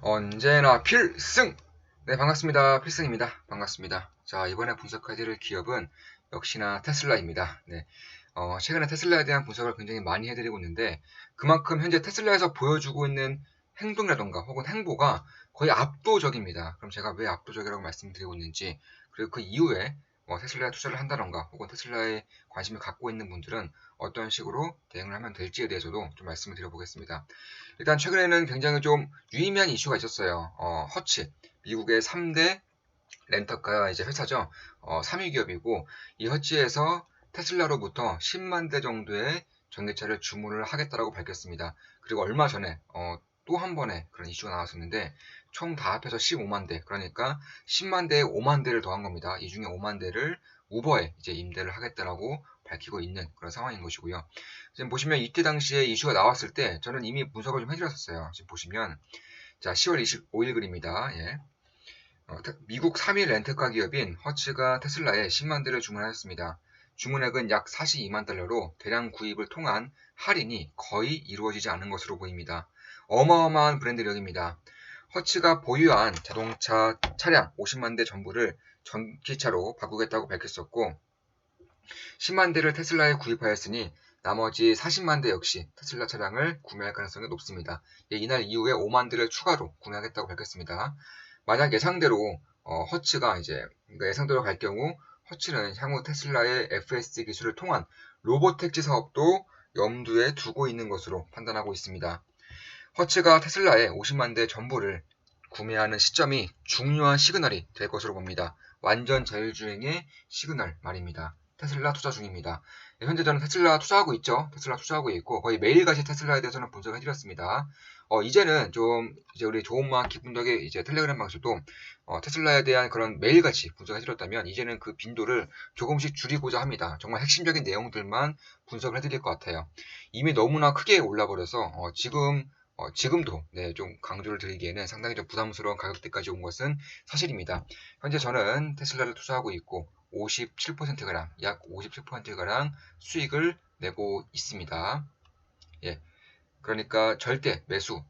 언제나 필승! 네, 반갑습니다. 필승입니다. 반갑습니다. 자, 이번에 분석해드릴 기업은 역시나 테슬라입니다. 네, 최근에 테슬라에 대한 분석을 굉장히 많이 해드리고 있는데, 그만큼 현재 테슬라에서 보여주고 있는 행동이라던가 혹은 행보가 거의 압도적입니다. 그럼 제가 왜 압도적이라고 말씀드리고 있는지, 그리고 그 이후에 테슬라에 투자를 한다던가 혹은 테슬라에 관심을 갖고 있는 분들은 어떤 식으로 대응을 하면 될지에 대해서도 좀 말씀을 드려보겠습니다. 일단 최근에는 굉장히 좀 유의미한 이슈가 있었어요. 허치, 미국의 3대 렌터카 이제 회사죠. 3위 기업이고 이 허치에서 테슬라로부터 10만 대 정도의 전기차를 주문을 하겠다라고 밝혔습니다. 그리고 얼마 전에 또 한 번의 그런 이슈가 나왔었는데 총 다 합해서 15만 대, 그러니까 10만 대에 5만 대를 더한 겁니다. 이 중에 5만 대를 우버에 이제 임대를 하겠다라고 밝히고 있는 그런 상황인 것이고요. 지금 보시면 이때 당시에 이슈가 나왔을 때 저는 이미 분석을 좀 해드렸었어요. 지금 보시면 자 10월 25일 글입니다. 예. 미국 3위 렌트카 기업인 허츠가 테슬라에 10만 대를 주문하였습니다. 주문액은 약 42만 달러로 대량 구입을 통한 할인이 거의 이루어지지 않은 것으로 보입니다. 어마어마한 브랜드력입니다. 허츠가 보유한 자동차 차량 50만 대 전부를 전기차로 바꾸겠다고 밝혔었고 10만 대를 테슬라에 구입하였으니 나머지 40만 대 역시 테슬라 차량을 구매할 가능성이 높습니다. 이날 이후에 5만 대를 추가로 구매하겠다고 밝혔습니다. 만약 예상대로 허츠가 이제 그러니까 예상대로 갈 경우 허츠는 향후 테슬라의 FSD 기술을 통한 로보택지 사업도 염두에 두고 있는 것으로 판단하고 있습니다. 허츠가 테슬라의 50만 대 전부를 구매하는 시점이 중요한 시그널이 될 것으로 봅니다. 완전 자율주행의 시그널 말입니다. 테슬라 투자 중입니다. 현재 저는 테슬라 투자하고 있죠. 테슬라 투자하고 있고 거의 매일같이 테슬라에 대해서는 분석을 해드렸습니다. 이제는 좀 이제 우리 좋은마 기분 덕에 이제 텔레그램 방식도 테슬라에 대한 그런 매일같이 분석해드렸다면 이제는 그 빈도를 조금씩 줄이고자 합니다. 정말 핵심적인 내용들만 분석을 해드릴 것 같아요. 이미 너무나 크게 올라버려서 지금도 네, 좀 강조를 드리기에는 상당히 좀 부담스러운 가격대까지 온 것은 사실입니다. 현재 저는 테슬라를 투자하고 있고 57%가량, 약 57%가량 수익을 내고 있습니다. 예, 그러니까 절대 매도,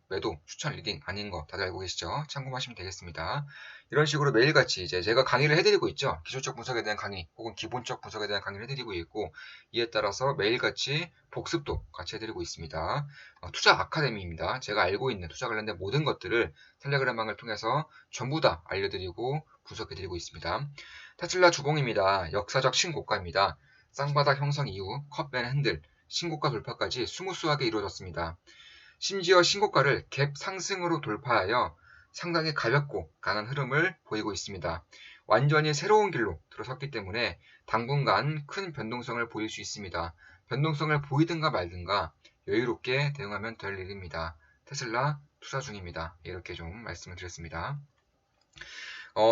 추천, 리딩 아닌 거 다들 알고 계시죠? 참고하시면 되겠습니다. 이런 식으로 매일같이 이제 제가 강의를 해드리고 있죠. 기술적 분석에 대한 강의 혹은 기본적 분석에 대한 강의를 해드리고 있고 이에 따라서 매일같이 복습도 같이 해드리고 있습니다. 투자 아카데미입니다. 제가 알고 있는 투자 관련된 모든 것들을 텔레그램방을 통해서 전부 다 알려드리고 분석해드리고 있습니다. 테슬라 주봉입니다. 역사적 신고가입니다. 쌍바닥 형성 이후 컵밴 핸들 신고가 돌파까지 스무스하게 이루어졌습니다. 심지어 신고가를 갭 상승으로 돌파하여 상당히 가볍고 강한 흐름을 보이고 있습니다. 완전히 새로운 길로 들어섰기 때문에 당분간 큰 변동성을 보일 수 있습니다. 변동성을 보이든가 말든가 여유롭게 대응하면 될 일입니다. 테슬라 투자 중입니다. 이렇게 좀 말씀을 드렸습니다.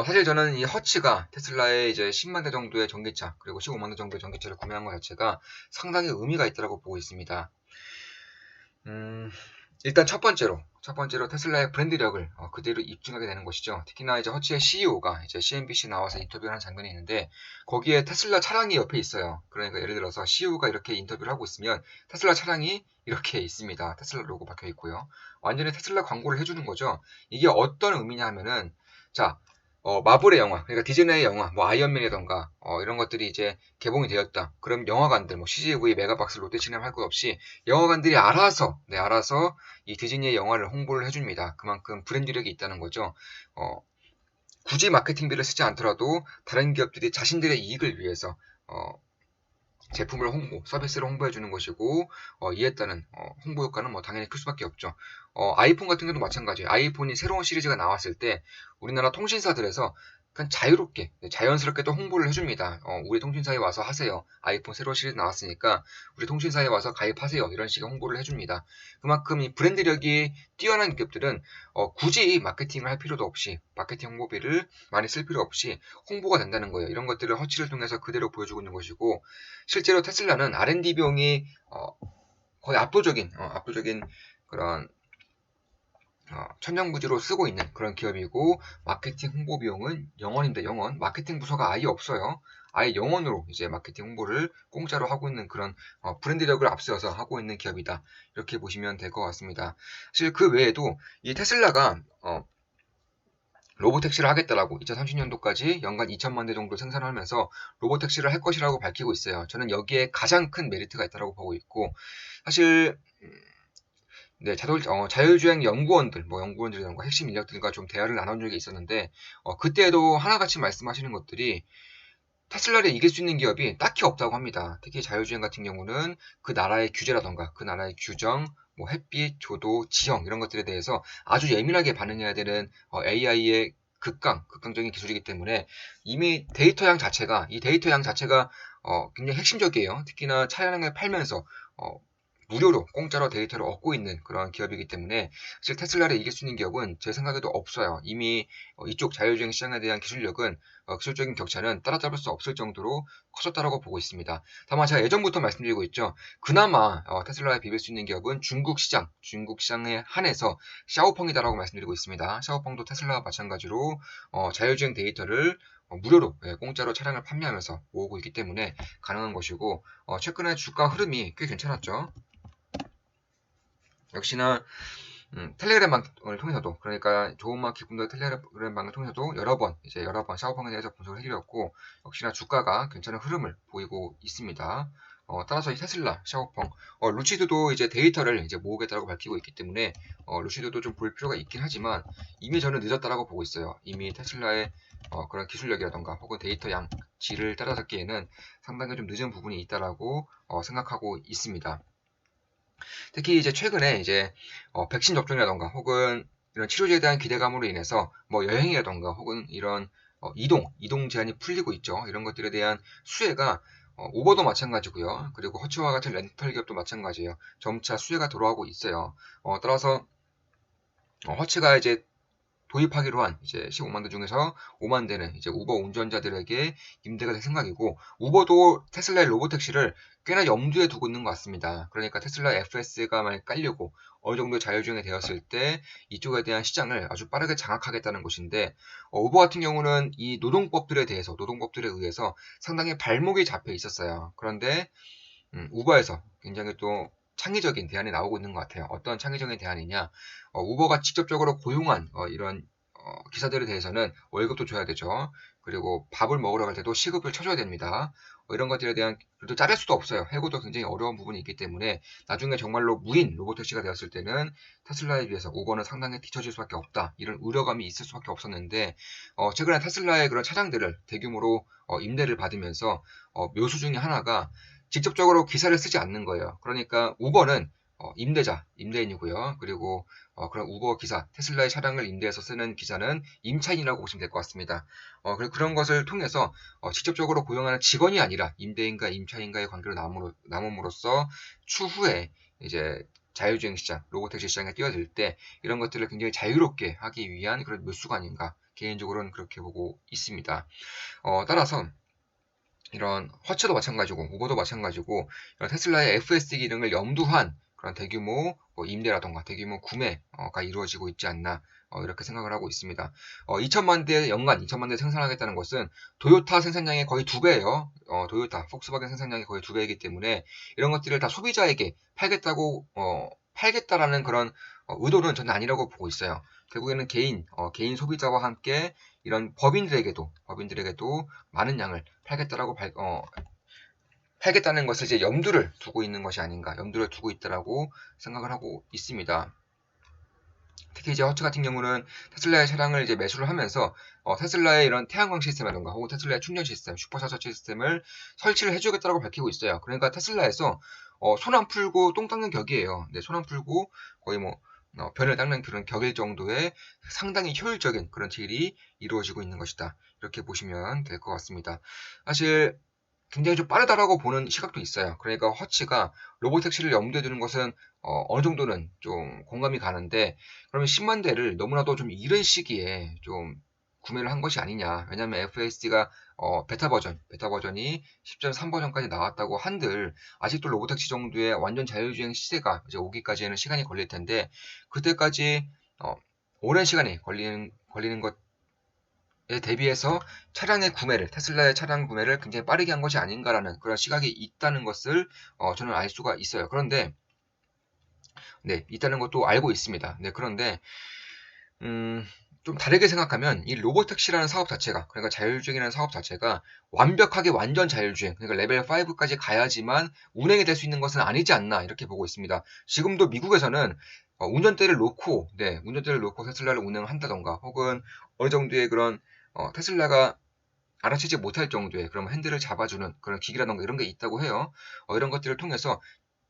사실 저는 이 허치가 테슬라의 이제 10만 대 정도의 전기차 그리고 15만 대 정도의 전기차를 구매한 것 자체가 상당히 의미가 있다고 보고 있습니다. 일단 첫 번째로 테슬라의 브랜드력을 그대로 입증하게 되는 것이죠. 특히나 이제 허치의 CEO가 이제 CNBC 나와서 인터뷰를 하는 장면이 있는데 거기에 테슬라 차량이 옆에 있어요. 그러니까 예를 들어서 CEO가 이렇게 인터뷰를 하고 있으면 테슬라 차량이 이렇게 있습니다. 테슬라 로고 박혀 있고요. 완전히 테슬라 광고를 해주는 거죠. 이게 어떤 의미냐 하면은 자 마블의 영화, 그러니까 디즈니의 영화, 뭐 아이언맨이던가 이런 것들이 이제 개봉이 되었다. 그럼 영화관들, 뭐 CGV, 메가박스, 롯데시네마 할 것 없이 영화관들이 알아서 이 디즈니의 영화를 홍보를 해줍니다. 그만큼 브랜드력이 있다는 거죠. 굳이 마케팅비를 쓰지 않더라도 다른 기업들이 자신들의 이익을 위해서 제품을 서비스를 홍보해 주는 것이고 이에 따른 홍보 효과는 뭐 당연히 클 수밖에 없죠. 아이폰 같은 경우도 마찬가지예요. 아이폰이 새로운 시리즈가 나왔을 때 우리나라 통신사들에서 그냥 자유롭게 자연스럽게 또 홍보를 해줍니다. 우리 통신사에 와서 하세요. 아이폰 새로운 시리즈 나왔으니까 우리 통신사에 와서 가입하세요. 이런 식의 홍보를 해줍니다. 그만큼 이 브랜드력이 뛰어난 기업들은 굳이 마케팅을 할 필요도 없이 마케팅 홍보비를 많이 쓸 필요 없이 홍보가 된다는 거예요. 이런 것들을 허치를 통해서 그대로 보여주고 있는 것이고 실제로 테슬라는 R&D 비용이 거의 압도적인 그런 천정부지로 쓰고 있는 그런 기업이고, 마케팅 홍보 비용은 0원입니다. 0원. 마케팅 부서가 아예 없어요. 아예 0원으로 이제 마케팅 홍보를 공짜로 하고 있는 그런 브랜드력을 앞세워서 하고 있는 기업이다. 이렇게 보시면 될 것 같습니다. 사실 그 외에도 이 테슬라가 로보택시를 하겠다라고 2030년도까지 연간 2천만 대 정도 생산하면서 로보택시를 할 것이라고 밝히고 있어요. 저는 여기에 가장 큰 메리트가 있다고 보고 있고, 사실 네, 자율주행 연구원들, 연구원들이라던가 핵심 인력들과 좀 대화를 나눈 적이 있었는데, 그때도 하나같이 말씀하시는 것들이 테슬라를 이길 수 있는 기업이 딱히 없다고 합니다. 특히 자율주행 같은 경우는 그 나라의 규제라던가 그 나라의 규정, 햇빛, 조도, 지형 이런 것들에 대해서 아주 예민하게 반응해야 되는 AI의 극강적인 기술이기 때문에 이미 이 데이터 양 자체가 굉장히 핵심적이에요. 특히나 차량을 팔면서 무료로 공짜로 데이터를 얻고 있는 그런 기업이기 때문에 사실 테슬라를 이길 수 있는 기업은 제 생각에도 없어요. 이미 이쪽 자율주행 시장에 대한 기술적인 격차는 따라잡을 수 없을 정도로 커졌다고 보고 있습니다. 다만 제가 예전부터 말씀드리고 있죠. 그나마 테슬라에 비빌 수 있는 기업은 중국 시장에 한해서 샤오펑이다라고 말씀드리고 있습니다. 샤오펑도 테슬라와 마찬가지로 자율주행 데이터를 무료로 공짜로 차량을 판매하면서 모으고 있기 때문에 가능한 것이고, 최근에 주가 흐름이 꽤 괜찮았죠. 역시나 텔레그램방을 통해서도, 그러니까 좋은마켓 꿈도 텔레그램방을 통해서도 여러 번 샤오펑에 대해서 분석을 해드렸고, 역시나 주가가 괜찮은 흐름을 보이고 있습니다. 따라서 이 테슬라, 샤오펑, 루시드도 이제 데이터를 이제 모으겠다고 밝히고 있기 때문에 루시드도 좀 볼 필요가 있긴 하지만 이미 저는 늦었다라고 보고 있어요. 이미 테슬라의 그런 기술력이라던가 혹은 데이터 양질을 따라잡기에는 상당히 좀 늦은 부분이 있다라고 생각하고 있습니다. 특히 이제 최근에 이제 백신 접종이라던가 혹은 이런 치료제에 대한 기대감으로 인해서 여행이라던가 혹은 이런 이동 제한이 풀리고 있죠. 이런 것들에 대한 수혜가 우버도 마찬가지고요. 그리고 허츠와 같은 렌털 기업도 마찬가지예요. 점차 수혜가 돌아오고 있어요. 따라서 허츠가 이제 도입하기로 한 이제 15만 대 중에서 5만 대는 이제 우버 운전자들에게 임대가 될 생각이고, 우버도 테슬라의 로보택시를 꽤나 염두에 두고 있는 것 같습니다. 그러니까 테슬라 FS가 만약 깔리고 어느 정도 자율주행이 되었을 때 이쪽에 대한 시장을 아주 빠르게 장악하겠다는 것인데, 우버 같은 경우는 이 노동법들에 의해서 상당히 발목이 잡혀 있었어요. 그런데 우버에서 굉장히 또 창의적인 대안이 나오고 있는 것 같아요. 어떤 창의적인 대안이냐? 우버가 직접적으로 고용한 이런 기사들에 대해서는 월급도 줘야 되죠. 그리고 밥을 먹으러 갈 때도 시급을 쳐줘야 됩니다. 이런 것들에 대한 또 자를 수도 없어요. 해고도 굉장히 어려운 부분이 있기 때문에 나중에 정말로 무인 로보택시가 되었을 때는 테슬라에 비해서 우버는 상당히 뒤처질 수밖에 없다. 이런 우려감이 있을 수밖에 없었는데, 최근에 테슬라의 그런 차량들을 대규모로 임대를 받으면서 묘수 중에 하나가 직접적으로 기사를 쓰지 않는 거예요. 그러니까 우버는 임대인이고요. 그리고 그런 우버 기사, 테슬라의 차량을 임대해서 쓰는 기사는 임차인이라고 보시면 될 것 같습니다. 그리고 그런 것을 통해서 직접적으로 고용하는 직원이 아니라 임대인과 임차인과의 관계로 남음으로써 추후에 이제 자율주행 시장, 로보택시 시장에 뛰어들 때 이런 것들을 굉장히 자유롭게 하기 위한 그런 묘수가 아닌가, 개인적으로는 그렇게 보고 있습니다. 따라서 이런 허츠도 마찬가지고 우버도 마찬가지고 이런 테슬라의 FSD 기능을 염두한 그런 대규모 임대라던가 대규모 구매가 이루어지고 있지 않나, 이렇게 생각을 하고 있습니다. 2천만 대 연간 2천만 대 생산하겠다는 것은 도요타 생산량의 거의 2배예요. 도요타, 폭스바겐 생산량의 거의 2배이기 때문에 이런 것들을 다 소비자에게 팔겠다라는 그런 의도는 저는 아니라고 보고 있어요. 결국에는 개인 소비자와 함께 이런 법인들에게도 많은 양을 팔겠다는 것을 이제 염두를 두고 있는 것이 아닌가, 염두를 두고 있다라고 생각을 하고 있습니다. 특히 이제 허츠 같은 경우는 테슬라의 차량을 이제 매수를 하면서 테슬라의 이런 태양광 시스템이라든가 혹은 테슬라의 충전 시스템, 슈퍼차저 시스템을 설치를 해주겠다고 밝히고 있어요. 그러니까 테슬라에서 손 안 풀고 똥 닦는 격이에요. 네, 손 안 풀고 거의 변을 닦는 그런 격일 정도의 상당히 효율적인 그런 딜이 이루어지고 있는 것이다. 이렇게 보시면 될 것 같습니다. 사실 굉장히 좀 빠르다라고 보는 시각도 있어요. 그러니까 허치가 로보택시를 염두에 두는 것은 어느 정도는 좀 공감이 가는데, 그러면 10만 대를 너무나도 좀 이른 시기에 좀 구매를 한 것이 아니냐. 왜냐하면 FSD가 베타 버전이 10.3 버전까지 나왔다고 한들 아직도 로보택시 정도의 완전 자율주행 시대가 이제 오기까지는 시간이 걸릴 텐데, 그때까지 오랜 시간이 걸리는 것에 대비해서 테슬라의 차량 구매를 굉장히 빠르게 한 것이 아닌가라는 그런 시각이 있다는 것을 저는 알 수가 있어요. 그런데 네, 있다는 것도 알고 있습니다. 네, 그런데 좀 다르게 생각하면 이 로보택시라는 사업 자체가, 그러니까 자율주행이라는 사업 자체가 완벽하게 완전 자율주행, 그러니까 레벨 5까지 가야지만 운행이 될 수 있는 것은 아니지 않나 이렇게 보고 있습니다. 지금도 미국에서는 운전대를 놓고 테슬라를 운행한다던가 혹은 어느 정도의 그런 테슬라가 알아채지 못할 정도의 그런 핸들을 잡아주는 그런 기기라던가 이런 게 있다고 해요. 이런 것들을 통해서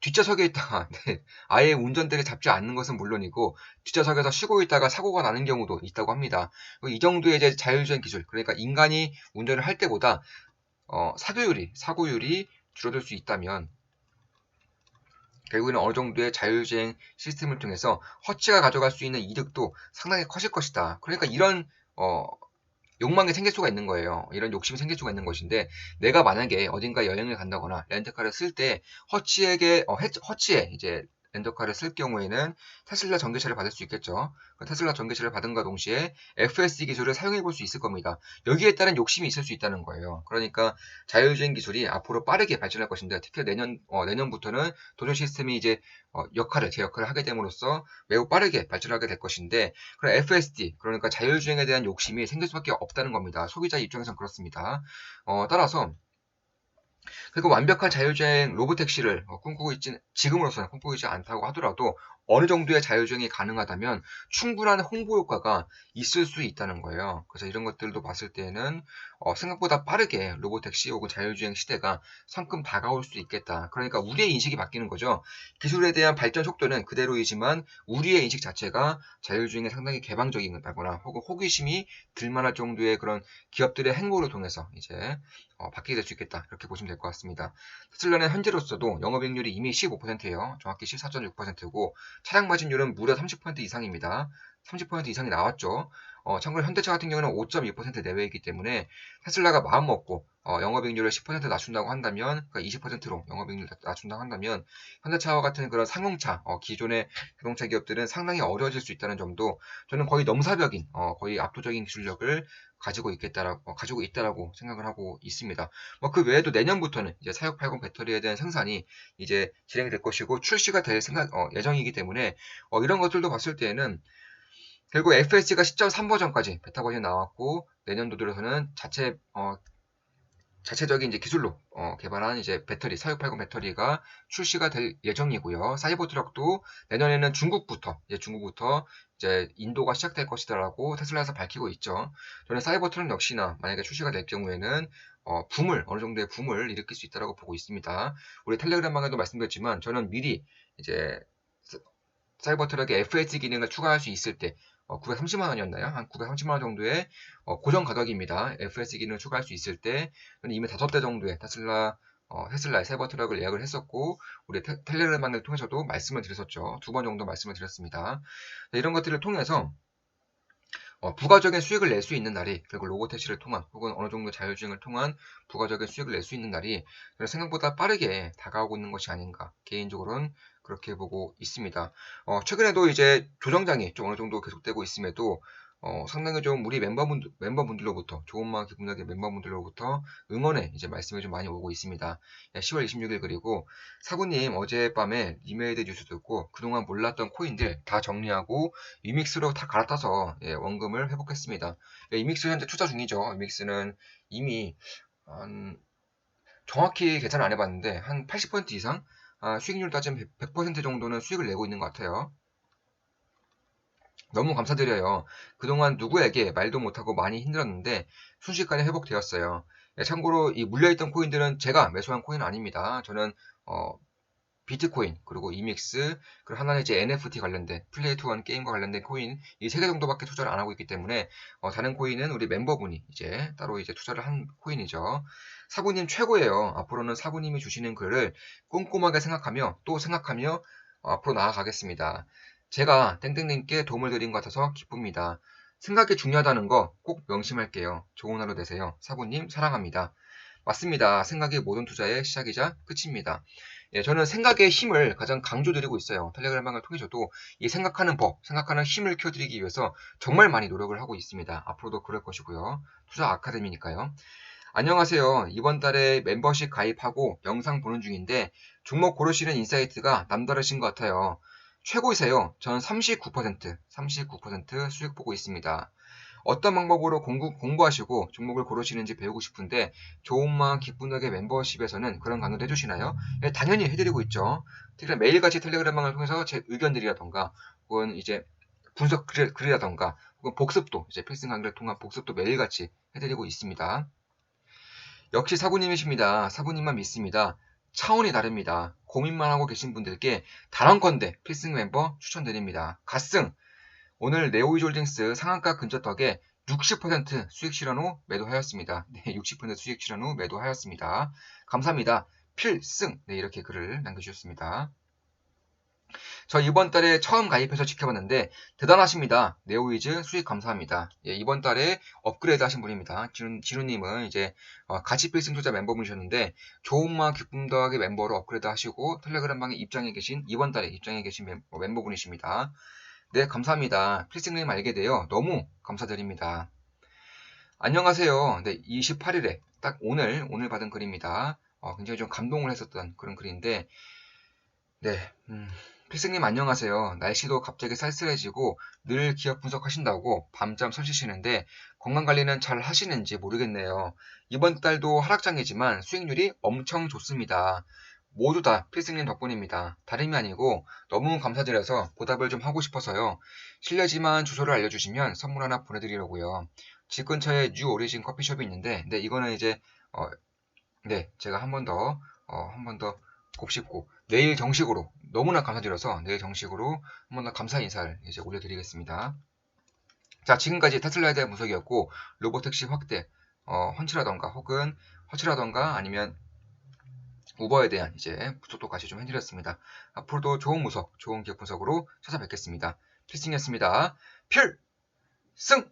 뒷좌석에 있다가 네, 아예 운전대를 잡지 않는 것은 물론이고 뒷좌석에서 쉬고 있다가 사고가 나는 경우도 있다고 합니다. 이 정도의 이제 자율주행 기술, 그러니까 인간이 운전을 할 때보다 사고율이 줄어들 수 있다면 결국에는 어느 정도의 자율주행 시스템을 통해서 허치가 가져갈 수 있는 이득도 상당히 커질 것이다. 그러니까 이런 욕망이 생길 수가 있는 거예요. 이런 욕심이 생길 수가 있는 것인데, 내가 만약에 어딘가 여행을 간다거나 렌터카를 쓸 때 허치에 이제 렌터카를 쓸 경우에는 테슬라 전기차를 받을 수 있겠죠. 테슬라 전기차를 받은과 동시에 FSD 기술을 사용해 볼 수 있을 겁니다. 여기에 따른 욕심이 있을 수 있다는 거예요. 그러니까 자율주행 기술이 앞으로 빠르게 발전할 것인데, 특히 내년부터는 도전 시스템이 이제 제 역할을 하게 됨으로써 매우 빠르게 발전하게 될 것인데, 그런 FSD, 그러니까 자율주행에 대한 욕심이 생길 수밖에 없다는 겁니다. 소비자 입장에선 그렇습니다. 따라서 그리고 완벽한 자율주행 로보택시를 지금으로서는 꿈꾸고 있지 않다고 하더라도 어느 정도의 자율주행이 가능하다면 충분한 홍보 효과가 있을 수 있다는 거예요. 그래서 이런 것들도 봤을 때는 생각보다 빠르게 로보택시 혹은 자율주행 시대가 성큼 다가올 수 있겠다. 그러니까 우리의 인식이 바뀌는 거죠. 기술에 대한 발전 속도는 그대로이지만 우리의 인식 자체가 자율주행에 상당히 개방적이다거나 혹은 호기심이 들만할 정도의 그런 기업들의 행보를 통해서 이제 바뀌게 될 수 있겠다. 이렇게 보시면 될 것 같습니다. 테슬라는 현재로서도 영업이익률이 이미 15%예요. 정확히 14.6%고 차량 마진율은 무려 30% 이상입니다. 30% 이상이 나왔죠. 참고로 현대차 같은 경우는 5.2% 내외이기 때문에 테슬라가 마음먹고 영업이익률을 10% 낮춘다고 한다면, 그러니까 20%로 영업이익률을 낮춘다고 한다면 현대차와 같은 그런 상용차, 기존의 자동차 기업들은 상당히 어려워질 수 있다는 점도 저는 거의 넘사벽인, 거의 압도적인 기술력을 가지고 있다라고 생각을 하고 있습니다. 그 외에도 내년부터는 이제 4680 배터리에 대한 생산이 이제 진행이 될 것이고 출시가 될 예정이기 때문에 이런 것들도 봤을 때에는 결국 FSD가 10.3 버전까지 베타 버전이 나왔고 내년도 들어서는 자체적인 이제 기술로 개발한 이제 4680 배터리가 출시가 될 예정이고요. 사이버 트럭도 내년에는 중국부터 이제 인도가 시작될 것이다라고 테슬라에서 밝히고 있죠. 저는 사이버 트럭 역시나 만약에 출시가 될 경우에는 어느 정도의 붐을 일으킬 수 있다고 보고 있습니다. 우리 텔레그램방에도 말씀드렸지만 저는 미리 이제 사이버 트럭에 FS 기능을 추가할 수 있을 때 930만 원이었나요? 한 930만 원 정도의 고정 가격입니다. FS 기능을 추가할 수 있을 때 저는 이미 5대 정도의 테슬라의 사이버 트럭을 예약을 했었고 우리 텔레그램방을 통해서도 말씀을 드렸었죠. 2번 정도 말씀을 드렸습니다. 이런 것들을 통해서 부가적인 수익을 낼 수 있는 날이, 그리고 로보택시를 통한 혹은 어느 정도 자율주행을 통한 부가적인 수익을 낼 수 있는 날이 생각보다 빠르게 다가오고 있는 것이 아닌가, 개인적으로는 그렇게 보고 있습니다. 최근에도 이제 조정장이 좀 어느 정도 계속되고 있음에도 상당히 좀 우리 멤버분들로부터, 좋은 마음 기분하게 멤버분들로부터 응원의 이제 말씀이 좀 많이 오고 있습니다. 10월 26일 그리고 사부님 어젯밤에 리메이드 뉴스 듣고 그동안 몰랐던 코인들 다 정리하고 이믹스로 다 갈아타서 원금을 회복했습니다. 이믹스 현재 투자 중이죠. 이믹스는 이미 정확히 계산 안 해봤는데 한 80% 이상 수익률 따지면 100% 정도는 수익을 내고 있는 것 같아요. 너무 감사드려요. 그동안 누구에게 말도 못하고 많이 힘들었는데 순식간에 회복되었어요. 참고로 이 물려있던 코인들은 제가 매수한 코인은 아닙니다. 저는 비트코인, 그리고 이믹스, 그리고 하나는 이제 NFT 관련된 플레이 투 원 게임과 관련된 코인 이 3개 정도밖에 투자를 안 하고 있기 때문에 다른 코인은 우리 멤버분이 이제 따로 이제 투자를 한 코인이죠. 사부님 최고예요. 앞으로는 사부님이 주시는 글을 꼼꼼하게 생각하며 앞으로 나아가겠습니다. 제가 땡땡님께 도움을 드린 것 같아서 기쁩니다. 생각이 중요하다는 거 꼭 명심할게요. 좋은 하루 되세요. 사부님 사랑합니다. 맞습니다. 생각이 모든 투자의 시작이자 끝입니다. 예, 저는 생각의 힘을 가장 강조드리고 있어요. 텔레그램 방을 통해서도 이 생각하는 법, 생각하는 힘을 키워드리기 위해서 정말 많이 노력을 하고 있습니다. 앞으로도 그럴 것이고요. 투자 아카데미니까요. 안녕하세요. 이번 달에 멤버십 가입하고 영상 보는 중인데 종목 고르시는 인사이트가 남다르신 것 같아요. 최고이세요. 전 39% 수익 보고 있습니다. 어떤 방법으로 공부하시고 종목을 고르시는지 배우고 싶은데 좋은 마음 기쁜 덕의 멤버십에서는 그런 강의도 해주시나요? 예, 당연히 해드리고 있죠. 특히 매일같이 텔레그램방을 통해서 제 의견들이라던가 혹은 이제 분석 글이라던가 혹은 복습도 이제 필승 강의를 통한 복습도 매일같이 해드리고 있습니다. 역시 사부님이십니다. 사부님만 믿습니다. 차원이 다릅니다. 고민만 하고 계신 분들께 단언컨대 필승 멤버 추천드립니다. 갓승! 오늘 네오이졸딩스 상한가 근처 덕에 60% 수익 실현 후 매도하였습니다. 네, 60% 수익 실현 후 매도하였습니다. 감사합니다. 필승! 네, 이렇게 글을 남겨주셨습니다. 저 이번 달에 처음 가입해서 지켜봤는데 대단하십니다. 네오이즈 수익 감사합니다. 예, 이번 달에 업그레이드 하신 분입니다. 진우님은 이제 가치 필승 투자 멤버분이셨는데 좋은 마음 기쁨 더하기 멤버로 업그레이드 하시고 텔레그램방에 이번 달에 입장해 계신 멤버분이십니다. 네, 감사합니다. 필승님 알게 되어 너무 감사드립니다. 안녕하세요. 네, 28일에 딱 오늘 받은 글입니다. 굉장히 좀 감동을 했었던 그런 글인데 네, 필승님 안녕하세요. 날씨도 갑자기 쌀쌀해지고 늘 기업 분석하신다고 밤잠 설치시는데 건강관리는 잘 하시는지 모르겠네요. 이번 달도 하락장이지만 수익률이 엄청 좋습니다. 모두 다 필승님 덕분입니다. 다름이 아니고 너무 감사드려서 보답을 좀 하고 싶어서요. 실례지만 주소를 알려주시면 선물 하나 보내드리려고요. 집 근처에 뉴 오리진 커피숍이 있는데 네, 이거는 이제 네, 제가 한 번 더 곱씹고 내일 정식으로 너무나 감사드려서 내일 정식으로 한 번 더 감사 인사를 이제 올려드리겠습니다. 자, 지금까지 테슬라에 대한 분석이었고 로보택시 확대, 헌치라던가 혹은 허치라던가 아니면 우버에 대한 이제 분석도 같이 좀 해드렸습니다. 앞으로도 좋은 분석, 좋은 기업 분석으로 찾아뵙겠습니다. 필승이었습니다. 필승!